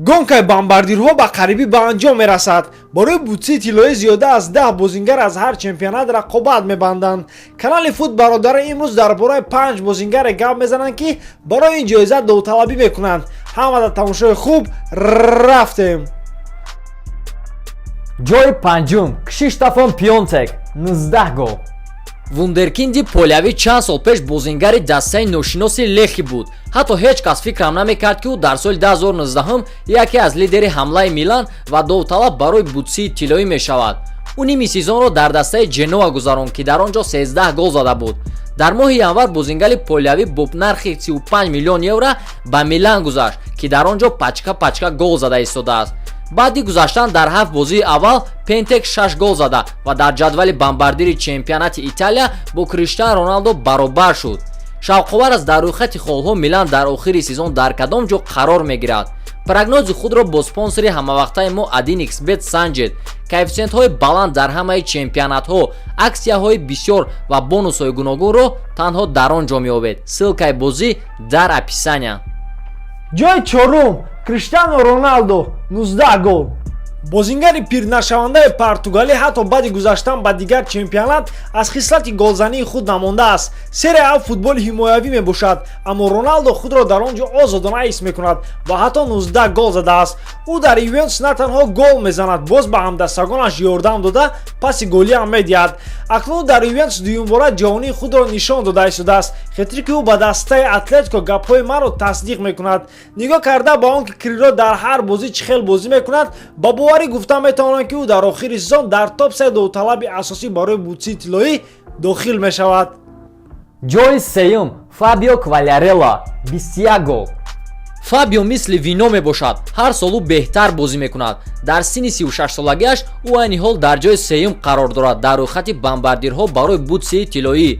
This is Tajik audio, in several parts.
гонкаи бомбардирҳо ба қарибӣ ба анҷом мерасад. барои бутсии тиллоӣ зиёда аз 10 бозингар аз ҳар чемпионат рақобат мебанданд. канали фут бародарон имрӯз дар бораи 5 бозингаре гап мезананд ки барои ин ҷоиза довталабӣ мекунанд. ҳамада тамошои хуб рафтем. ҷои панҷум Кшиштофон Пионтек 19 гол. вундеркинди полявӣ чанд сол пеш бозингари дастаи ношиноси лехи буд. ҳатто ҳеҷ кас фикрам намекард ки ӯ дар соли 2019 яке аз лидери ҳамлаи Милан ва довталаб барои бутсии тиллоӣ мешавад. ӯ ними сезонро дар дастаи Ҷенова гузаронд ки дар он ҷо 13 гол зада буд. дар моҳи январ бозингари полявӣ бо нархи 35 миллион евро ба Милан гузашт ки дар он ҷо пачка гол зада истодааст. баъди гузаштан дар 7 бозии аввал Пентек 6 гол зада ва дар ҷадвали бомбардири чемпионати Италия бо Криштиану Роналдо баробар шуд. шавқовар аст дар рӯйхати холҳо Милан дар охири сезон дар кадом ҷо қарор мегирад. прогнози худро бо спонсори ҳамавақтаи мо 1xbet санҷед. коэффициентҳои баланд дар ҳамаи чемпионатҳо, аксияҳои бисёр ва бонусҳои гуногунро танҳо дар он ҷо меёбед. ссилкаи бозӣ дар описания. ҷои чорум Криштиану Роналдо 19 гол. бозингари пирнашавандаи португалӣ ҳатто баъди гузаштан ба дигар чемпионат аз хислати голзании худ намондааст. серия А футболи ҳимоявӣ мебошад, аммо Роналдо худро дар он ҷо озодона ҳис мекунад ва ҳатто 19 гол задааст. ӯ дар Ювентус на танҳо гол мезанад, боз ба ҳамдастагонаш ёрдам дода паси голиам медиҳад. акнун дар Ювентус дуюмбора ҷаҳонии худро нишон дода истодааст. хетрики ӯ ба дастаи Атлетико гапҳои маро тасдиқ мекунад. нигоҳ карда ба он ки Криро дар ҳар бозӣ чӣ хел бозӣ мекунад, ба боварӣ гуфта метавонам ки ӯ дар охири сезон дар топ-3 довталаби асосӣ барои бутсии тиллоӣ дохил мешавад. ҷои сеюм Фабио Квалярелла 21 гол. фабио мисли вино мебошад, ҳар сол ӯ беҳтар бозӣ мекунад. дар синни 36 солагиаш ӯ айни ҳол дар ҷои сеюм қарор дорад дар рӯйхати бомбардирҳо барои бутсии тиллоӣ.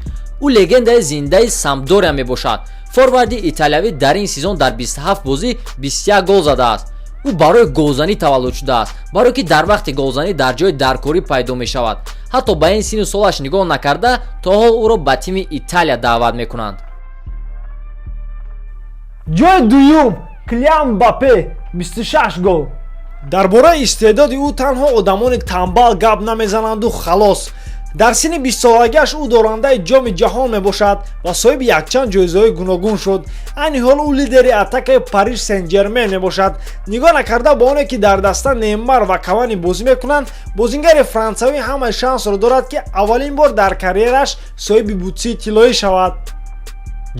ӯ легендаи зиндаи Самдория мебошад. форварди италиявӣ дар ин сезон дар 27 бозӣ 21 гол задааст. ӯ барои голзанӣ таваллуд шудааст, барое ки дар вақти голзанӣ дар ҷои даркорӣ пайдо мешавад. ҳатто ба ин синну солаш нигоҳ накарда, то ҳол ӯро ба тими Италия даъват мекунанд. ҷои дуюм Килиан Мбаппе 26 гол. дар бораи истеъдоди ӯ танҳо одамони танбал гап намезананду халос. дар синни 20 солагиаш ӯ дорандаи ҷоми ҷаҳон мебошад ва соҳиби якчанд ҷоизаҳои гуногун шуд. айни ҳол ӯ лидери атакаи Париж Сен-Жермен мебошад. нигоҳ накарда ба оне ки дар даста Неймар ва Кавани бозӣ мекунанд, бозингари франсавӣ ҳамаи шансро дорад ки аввалин бор дар карьераш соҳиби бутсии тиллоӣ шавад.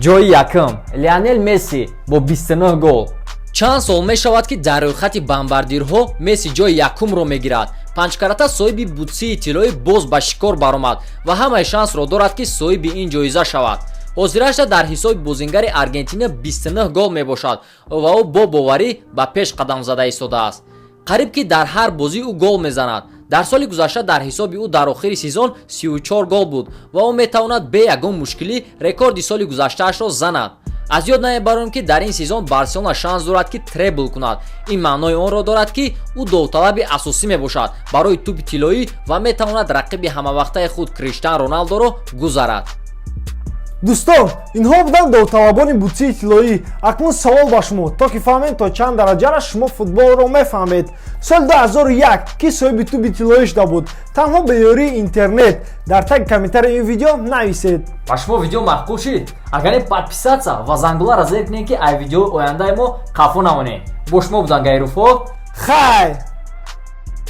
ҷои якум Лионел Месси бо 29 гол. чанд сол мешавад ки дар рӯйхати бомбардирҳо Месси ҷои якумро мегирад. панҷкарата соҳиби бутсии тиллоӣ боз ба шикор баромад ва ҳамаи шансро дорад ки соҳиби ин ҷоиза шавад. ҳозирашда дар ҳисоби бозингари Аргентина 29 гол мебошад ва ӯ бо боварӣ ба пеш қадам зада истодааст. қариб ки дар ҳар бозӣ ӯ гол мезанад. дар соли гузашта дар ҳисоби ӯ дар охири сезон 34 гол буд ва ӯ метавонад бе ягон мушкилӣ рекорди соли гузаштаашро занад. аз ёд намебарем ки дар ин сезон Барселона шанс дорад ки требл кунад. ин маънои онро дорад ки ӯ довталаби асосӣ мебошад барои тӯби тиллоӣ ва метавонад рақиби ҳамавақтаи худ Криштиану Роналдоро гузарад. дӯстон, инҳо буданд довталабони бутсии тиллоӣ. акнун савол ба шумо, то ки фаҳмем то чанд дараҷара шумо футболро мефаҳмед. соли 2001 ки соҳиби тӯби тиллоӣ шуда буд? танҳо бе ёрии интернет. дар таги комментарии ин видео нависед. ба шумо видео махкул шид? агар не подписаться ва зангуларо зер кунед ки ай видеои ояндаи мо қафо намонед. бо шумо буданд Гайруфо. хайр.